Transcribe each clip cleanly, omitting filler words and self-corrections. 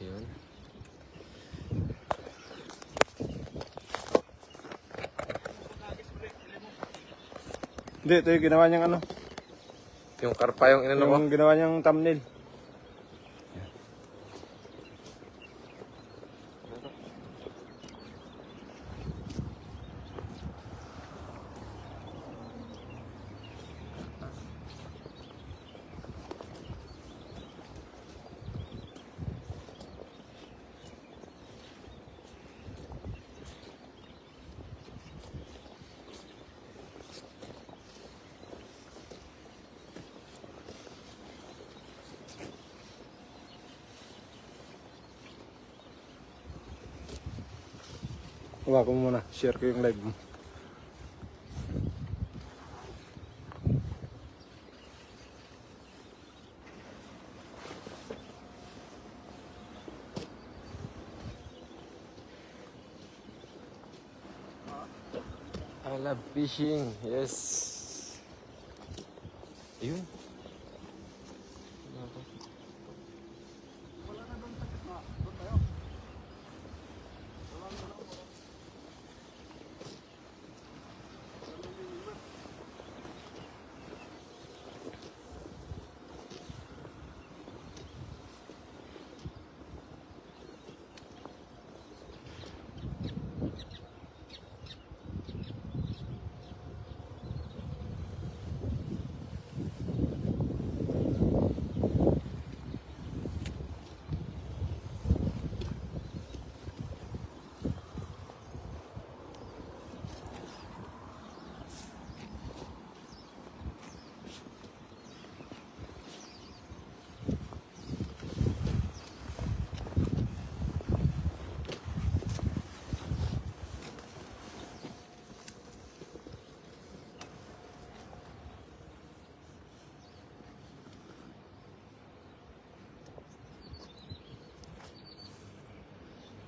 Yun. Hindi, ito yung ginawa niyang ano. Yung karpa yung inano ko. Yung ginawa niyang thumbnail. Hawa ko muna, share ko yung live mo. I love fishing. Yes. Ayun.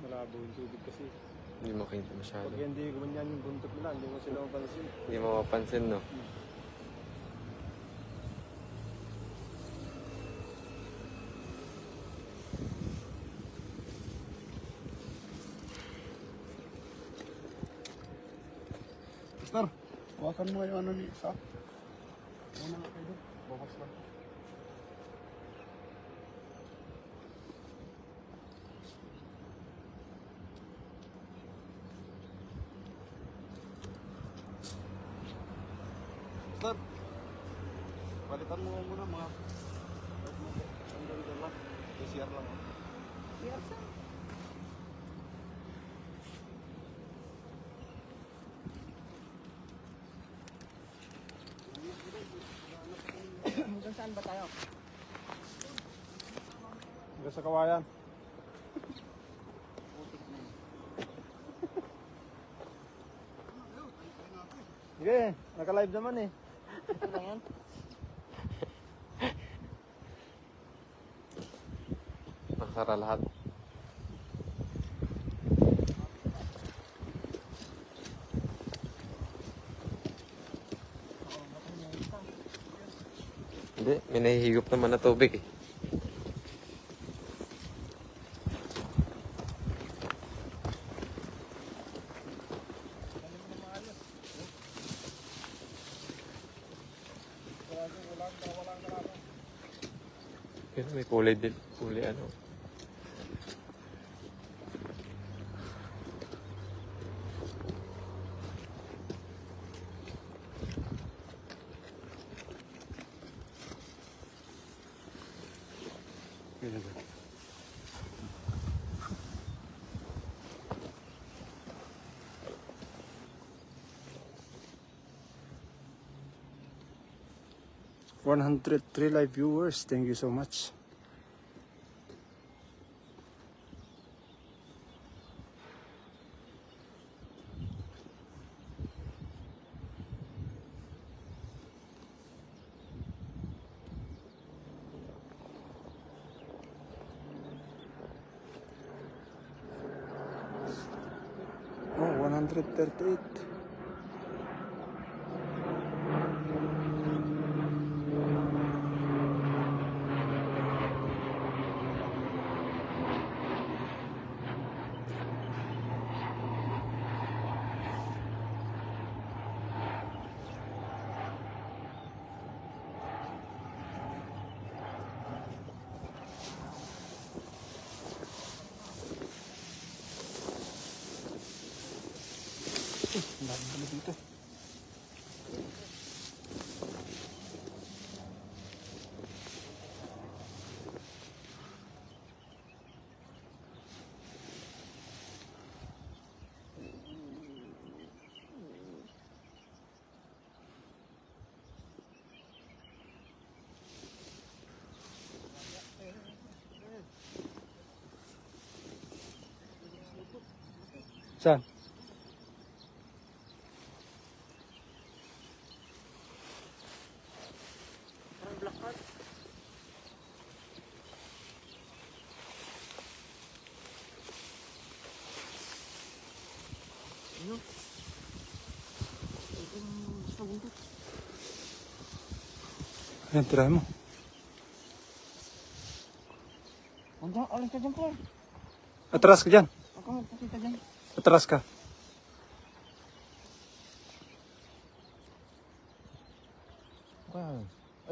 Malabo yung tubig kasi. Hindi makita masyado. Pag hindi gumanyan yung buntot nila, hindi mo sila mapansin. Hindi mo mapansin, no? Mister, buwasan mo yung ano ni Sa. Muna nga kayo doon. Bukas lang. Mister, balitan mo muna mga. Ang ganda lang. PCR lang. Yes, sir. Hanggang saan ba tayo? Hanggang sa kawayan. Sige, naka-live naman eh. Ito lang yan? Nakasara lahat. Hindi, may nahihigop naman na tubig eh. Yun, may kulay din. Kulay ano. Ganun ba? $103 live viewers. Thank you so much. Oh, 138. dito. Saan? Parang black card. Ano? Ito yung sa bundok. Ayan, tirahin mo. Andiyan, alis ka dyan, Claire. Atras ka dyan. Ako magpakita dyan. Atras ka. Kaya,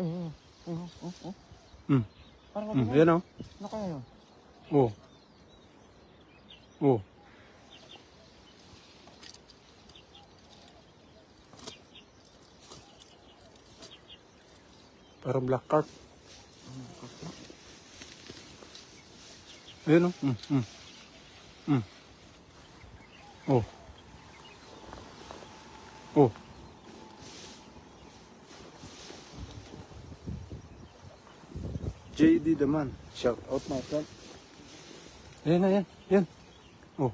ay, Hmm. Parang Hmm. Yan o. Ano kaya yun? Oo. Oo. Parang black carp. Ayan o. Hmm. Hmm. Hmm. Oh. Oh. JD the man. Shout out my friend. Ayan na yan. Yan. Oh.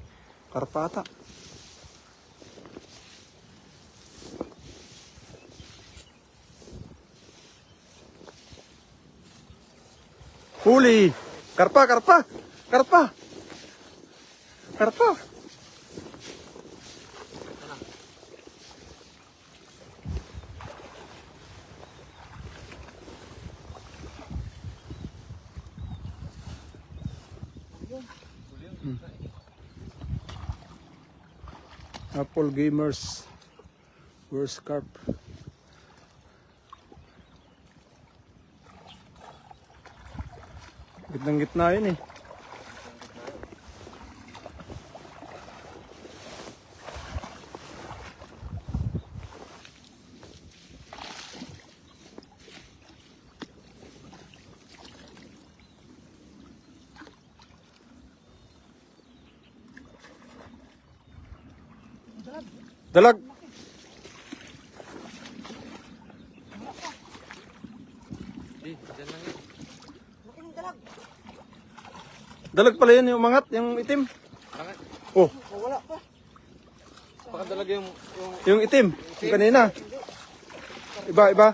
Karpata. Huli. Karpa, karpa. Karpa. Karpa. Apple Gamers. Where's carp? Gitnang-gitna yun eh. Dalag. Di, dyan lang yun. Laki ng dalag. Dalag pala yun yung umangat, yung itim. Bakit? Oh, Oh, wala pa. Baka talaga yung yung itim. Yung kanina. Iba, iba.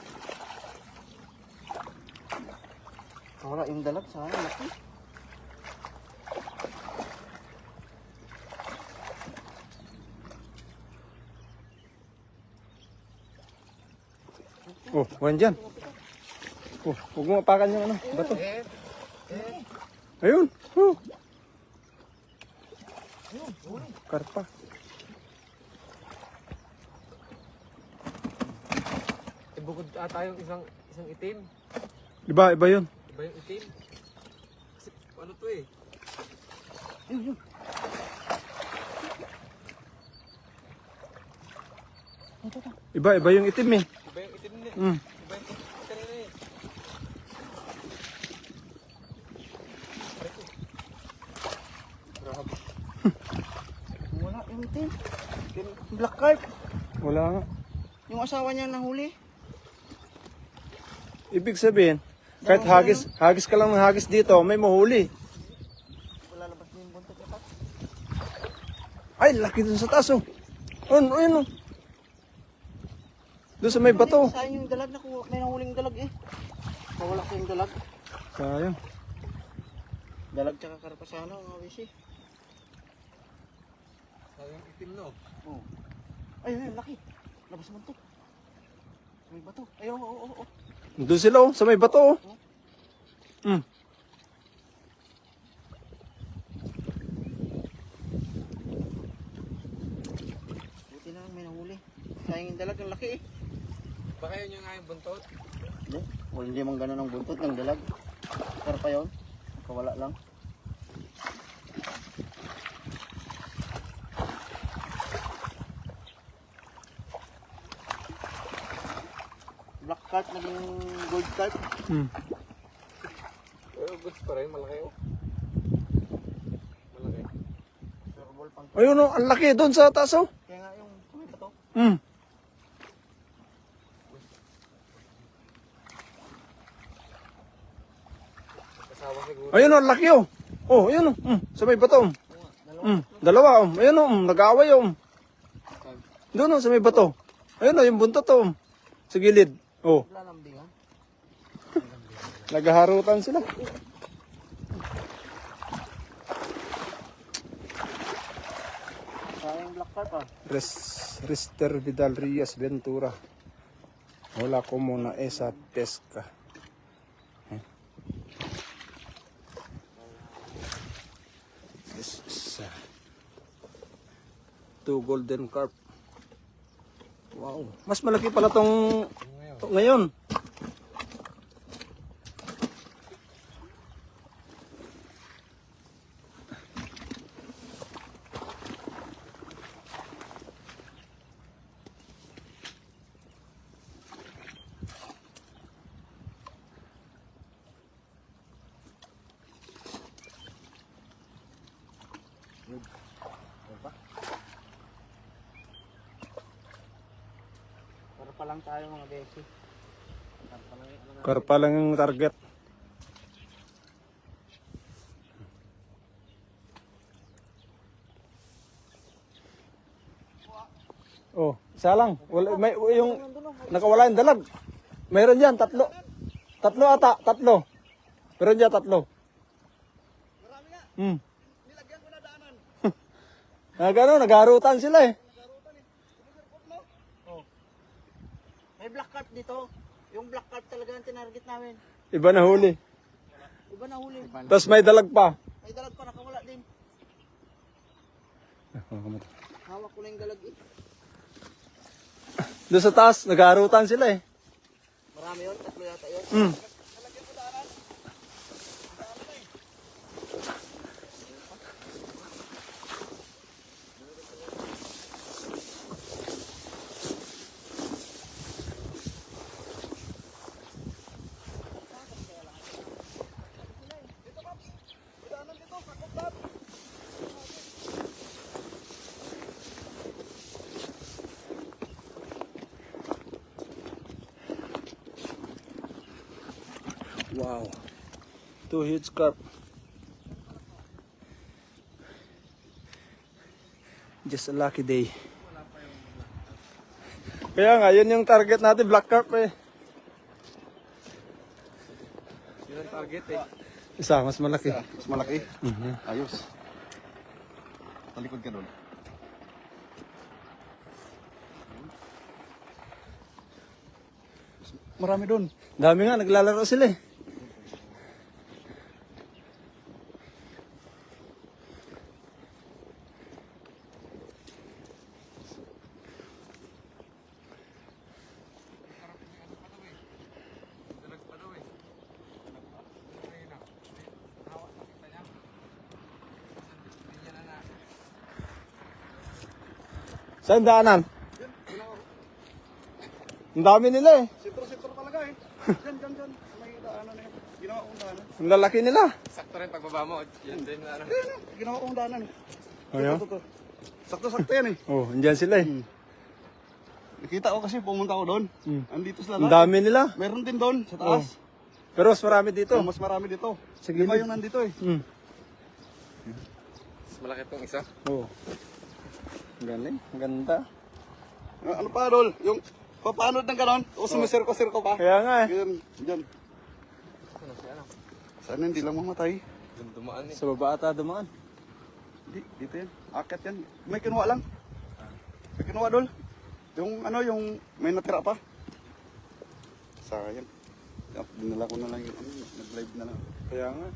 Wala yung dalag. Sana laki. Oh, wan dyan. Oh, huwag mo mapakan yung ano, bato. Ayun. Oh. Karpa. bukod ata yung isang itim. Iba, iba yun. Iba yung itim. Kasi ano to eh. Iba, iba yung itim eh. Iba yung itim niya. Mm. Iba yung itim kanina eh. Grabe. Wala yung itim. Black carp. Wala nga. Yung asawa niya nahuli. Ibig sabihin, kahit hagis ka lang ng hagis dito, may mahuli. Wala labas na yung buntot niya pa. Ay, laki dun sa taas oh. Ayun, ayun oh. Doon sa may bato. Sayang yung dalag na may nahuling dalag eh. Mawala ko yung dalag. Sayang. Dalag tsaka karpa sana ang awis eh. Sayang itim no. Oh. Ay, ay, laki. Labas mo to. May bato. Ay, oo, oo, oo. Doon sila oh, sa may bato oh. Hmm. Buti na lang may nahuli. Sayang yung dalag, ang laki eh. Baka yun yung nga yung buntot. Hindi. O hindi man ganun ang buntot ng dalag. Karpa yun. Kawala lang. carp naging gold carp. Pero goods pa rin, malaki oh. Malaki. Sureball pang. Ayun oh, ang laki doon sa taas oh. Kaya nga yung kumita to. Kasawa siguro. Ayun oh, ang laki oh. Oh, ayun oh. Sa may bato. Dalawa oh. Ayun oh, nag-aaway oh. Doon oh, sa may bato. Ayun oh, yung buntot oh. Sa gilid. Oh, Wala lambing ha. naghaharutan sila. Sayang black carp ah. Rister Vidal Rias Ventura. Hola como na esa pesca. This is two golden carp. Wow, mas malaki pala tong ngayon. Para pa lang tayo mga besi. Para pa lang yung ano na. Karpa lang yung target. Oh, isa lang. Wala, may, yung nakawala yung dalag. Mayroon dyan, tatlo. Tatlo ata, tatlo. Meron dyan, tatlo. Marami nga. Nilagyan ko na daanan. Gano'n, nagharutan sila eh. Oh. May black carp dito. Yung black carp talaga ang tinarget namin. Iba na huli. Iba na huli. Tapos may dalag pa. May dalag pa nakawala din. Hawak ko na yung dalag eh. Doon sa taas, nagharutan sila eh. Marami yun, tatlo yata yun. Wow. Two huge carp. Just a lucky day. Kaya nga, yun yung target natin, black carp eh. Yun ang target eh. Isa, mas malaki. Mas malaki. Ayos. Talikod ka doon. Marami doon. Dami nga, naglalaro sila eh. Saan daanan? Ang dami nila eh. Sentro-sentro talaga eh. Diyan. May daanan na yun. Ginawa kong daanan. Ang lalaki nila. Sakto rin pagbaba mo. Yan din na ano. Ginawa kong daanan eh. Ayan. Ito. Sakto-sakto yan eh. Oh, andyan sila eh. Nakita ko kasi pumunta ko doon. Andito sila Ang lahat. dami nila. Meron din doon sa taas. Pero mas marami dito. Mas marami dito. Sa Lima gilid. yung nandito eh. Mas malaki itong isa. Oh. Ang galing. Ang ganda. Ano pa, Dol? Yung papaanod ng ganon? O sumisirko-sirko pa? Kaya nga eh. Diyan. Ano siya ano? Sana hindi lang mamatay. Doon dumaan eh. Sa baba ata dumaan. Hindi, dito yan. Akat yan. May kinuha lang. May kinuha, Dol. Yung ano, yung may natira pa. Sayang. Dinala ko na lang yung ano, nag-live na lang. Kaya nga.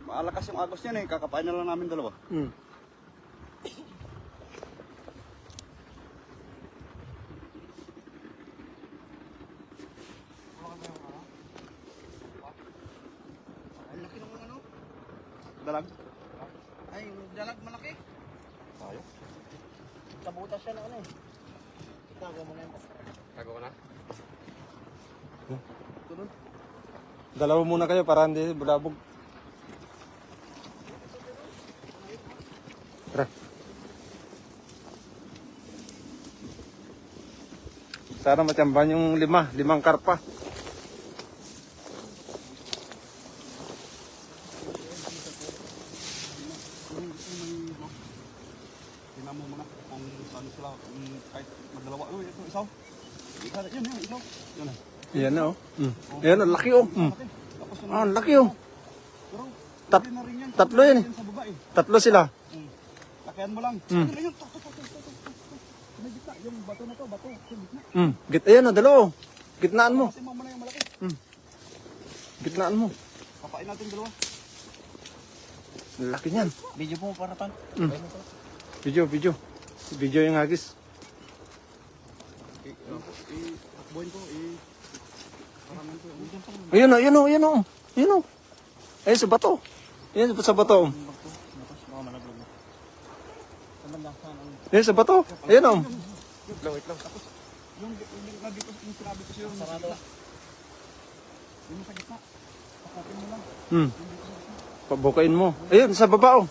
Maalakas yung agos niyan eh. Kakapain na lang namin dalawa. Ang laki ng ano? Dalag. Ay, yung dalag malaki. Tayo. Sa butas siya na ano eh. Itago mo na yun. Tago ko na. Dalawa muna kayo para hindi bulabog. Tara. Sana matsambahan yung limang karpa. Tingnan mo muna kung saan sila, kahit magdalawa. Uy, ito, isaw. Yun, isaw. Yun. Yan na oh. Yan, ang laki oh. Tapos Ah, ang laki oh. pero, Tat- pwede na rin yan. tatlo yan eh. Sa baba eh. Tatlo sila. Lakihan mo lang. Mm. Ayun, ayun. May gitna. Yung bato na to, bato. Yung gitna. Ayan oh, dalawa oh. Gitnaan mo. Kasi mo na yung malaki. Gitnaan mo. Papain natin dalawa. Ang laki niyan. Video po para pan. Video. Video yung hagis. Takbuhin ko. Paraman ko. Ayun oh. Ayun sa bato. Ayun sa bato oh. Baka malaglag na. Saan lang saan ang... Ayun sa bato. Ayun oh. Wait lang. Yung sinabi ko sa'yo. Sarado. Yung sa gitna. Pakapin mo lang. Pabukain mo. Ayun, sa baba oh.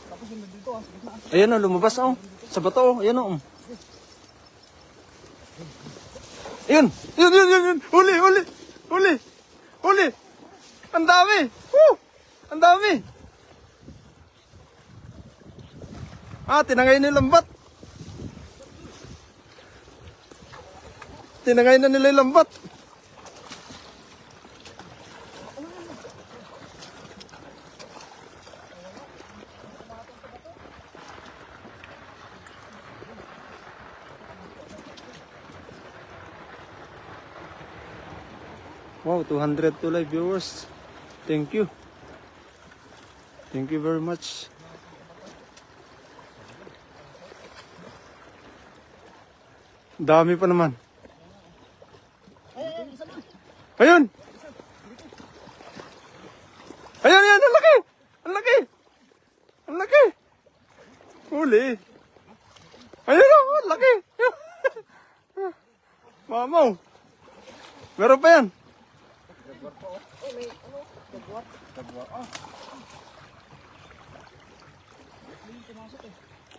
Tapos yung dito sa gitna. Ayun oh, lumabas oh. Sa bato oh. Ayun oh. Ayun. Huli. Ang dami. Ang dami. Tinangay na yung lambat. Tinangay na nila yung lambat. Wow, 202 live viewers. Thank you. Thank you very much. Dami pa naman. Ayun! Ayun, ang laki! Ang laki! Huli! Ayun oh, ang laki! Mamaw! Meron pa yan!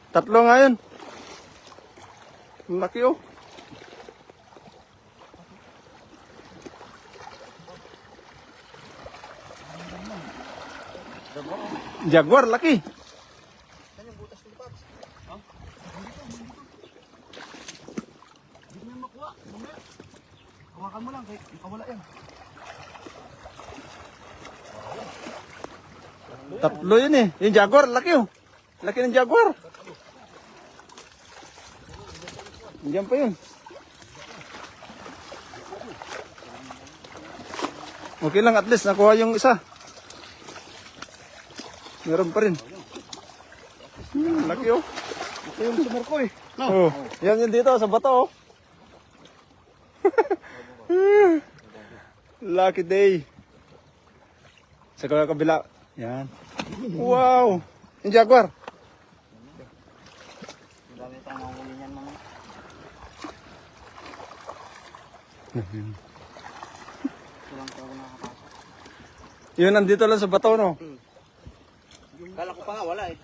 Tatlo nga yun. Ang laki oh. Jaguar, laki. Hindi mo makuha. Mamaya. Hawakan mo lang. Kaya nakawala yan. Tatlo yun eh. Yung Jaguar, laki oh. Laki ng Jaguar. Diyan pa yun. Okay lang, at least nakuha yung isa. Meron pa rin. Laki oh. Ito yung sumar ko eh. Oh, yan yun dito sa bato oh. Lucky day. Sa kabila. Yan. Wow. Yung Jaguar. Dami tayong mahuli niyan mga. Ilang taon nakapasok. Yun, nandito lang sa bato no. Kala ko pa nga wala eh.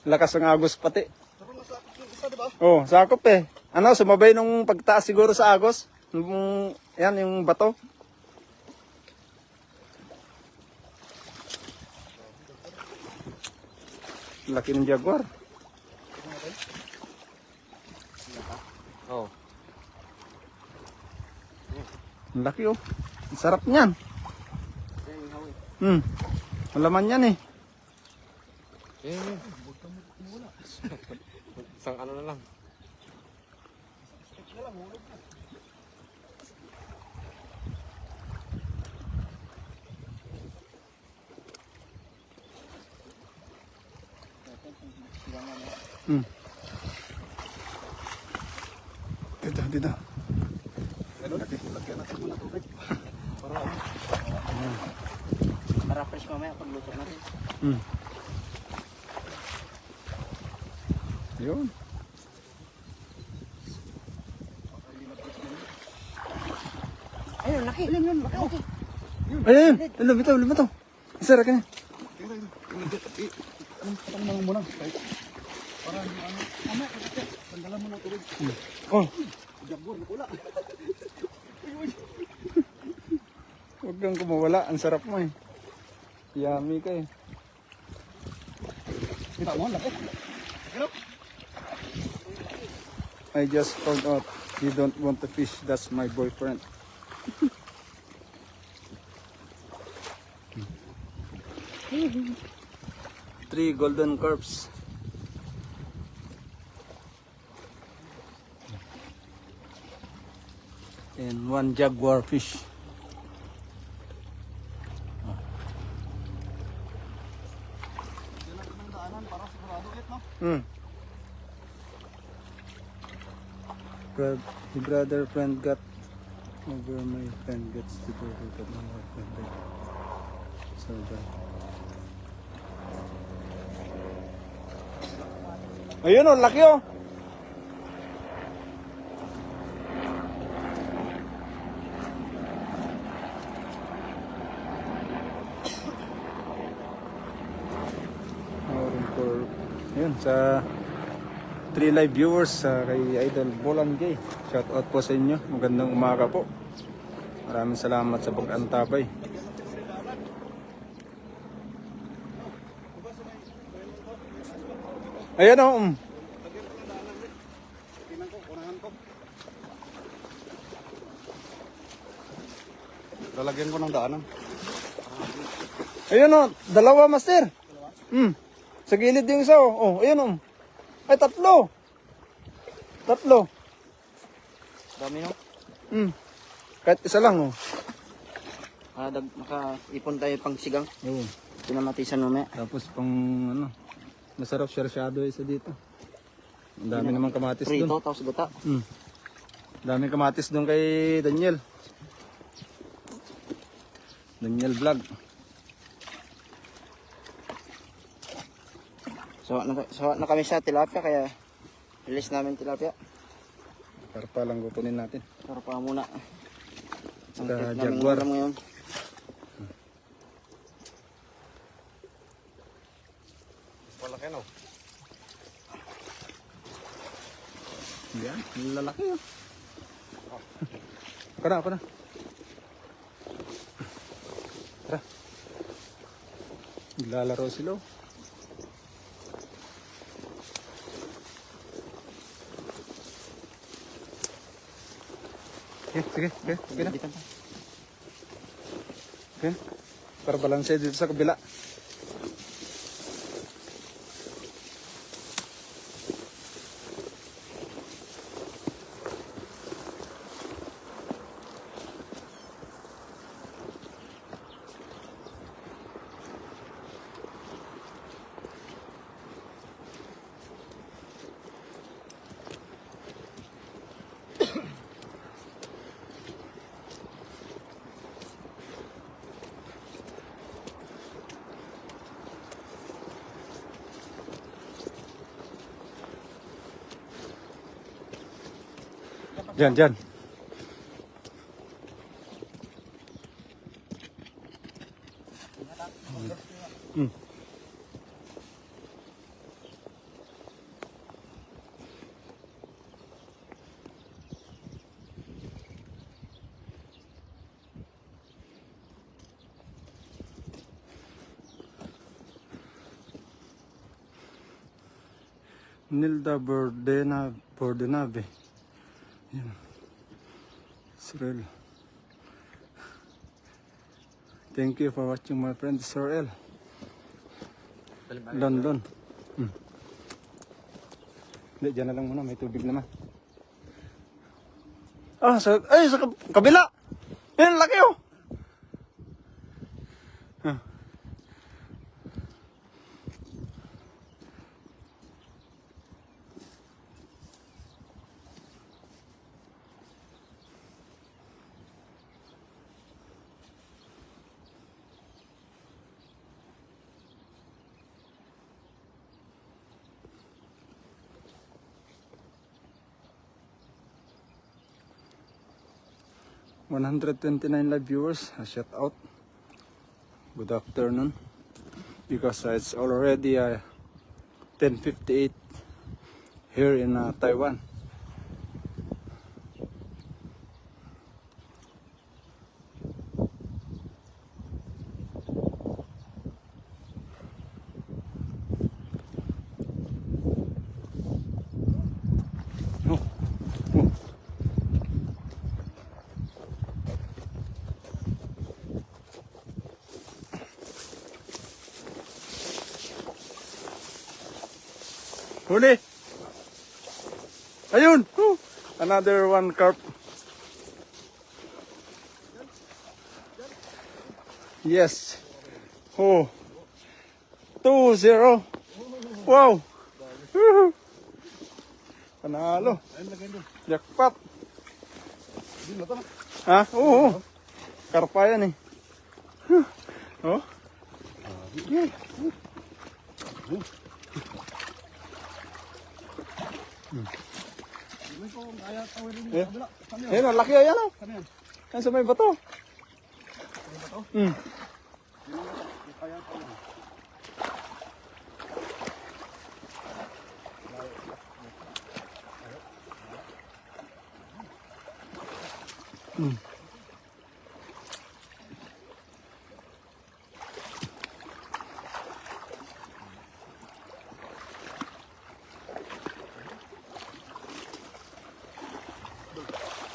Lakas ng agos pati. Pero nasa yung isa, diba? Oh, sakop eh. Ano, sumabay nung pagtaas siguro sa agos. Yan, yung bato. Laki ng Jaguar. Oh. Ang laki oh. Ang sarap niyan. Malaman yan eh. Yan. Isang ano na lang. dito. Lagyan natin muna tubig. Para fresh mamaya pagluto natin. Hmm. Yun. Ayun, laki. Ayun, laki. Ayun, lumitaw. Isa ra ka niya. Ano lang muna? Para ano? Tama, tanggalan mo na tubig. Oh, Jabor, nakula. huwag kang kumawala. Ang sarap mo eh. Yummy ka eh. Kita mo, laki. I just found out you don't want to fish. That's my boyfriend. Three golden carps. And one jaguar fish. Hmm. Brother friend got over my friend gets to go with my friend. So bad. Ayun oh, laki oh. For yun sa 3 live viewers kay Idol Bolan J. Shout out po sa inyo. Magandang umaga po. Maraming salamat sa pag-antabay. Ayan o. Lalagyan ko ng daanan. Ayan o. Dalawa, master. Sa gilid yung isa o. Oh, ayan o. Ay, tatlo. Dami no? Kahit isa lang o. Makaipon tayo pang sigang. Oo. Pinamatisan mamaya. Tapos pang ano. Masarap syarsyado isa dito. Ang dami naman kamatis Prito, doon. tapos gata. Dami kamatis doon kay Daniel. Daniel Vlog. So na kami sa tilapia, kaya release namin tilapia. Para pa lang kukunin natin. Pero pa muna. Ang Saka trip namin jaguar. ulam ngayon. Malaki no? Yan, lalaki yun. Ako na. Tara. Naglalaro sila. Sige. Okay na. Bitan pa. Okay. Para balanse dito sa kabila. Diyan. Nilda Bordenave. Yan. Israel. Thank you for watching my friend Israel. London. Hindi, dyan na lang muna. May tubig naman. Sa kabila! Yan, laki oh! 129 live viewers. Shout out. Good afternoon. Because it's already 10:58 here in Taiwan. Oh, oh. Huli! Ayun! Woo! Another one carp. Yes. Oh. 2-0. Wow. Woohoo. Panalo. Ayun, lagay doon. Jackpot. Di na to na. Ha? Oo. Karpa yan eh. Oh. Hindi ko kaya tawirin Eh. sa kabila. Saan yun? Ayun, ang laki ayan oh. Saan yan? Yan sa may bato. Hmm. Hindi kaya tawirin.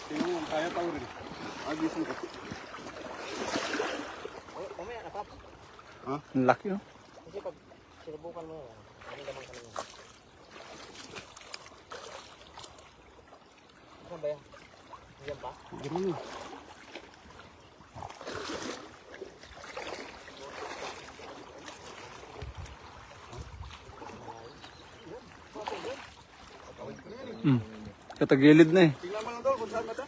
Tingnan mo, kaya tawirin. Agisin ko. Mamaya na, Pap. Ang laki oh. Kasi pag sinubukan mo, ano naman ka naman. Saan ba yan? Diyan ba? Ganun yun. Hmm. Katagilid na eh. Tingnan mo lang doon kung saan ba ito.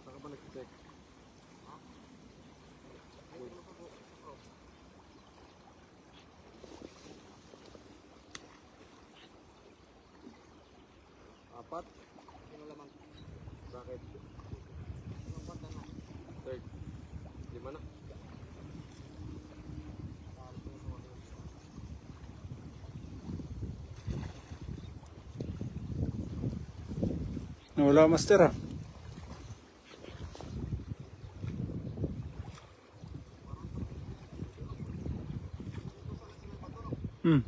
Saka ba nag-check? Apat? Bakit? Third. 5 na. Wala master ah. Hmm.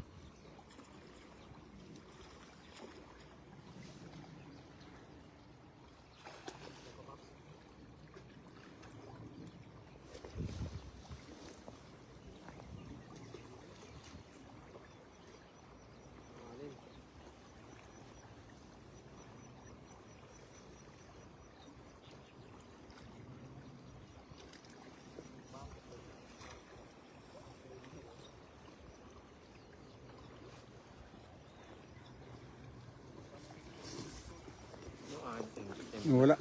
Wala.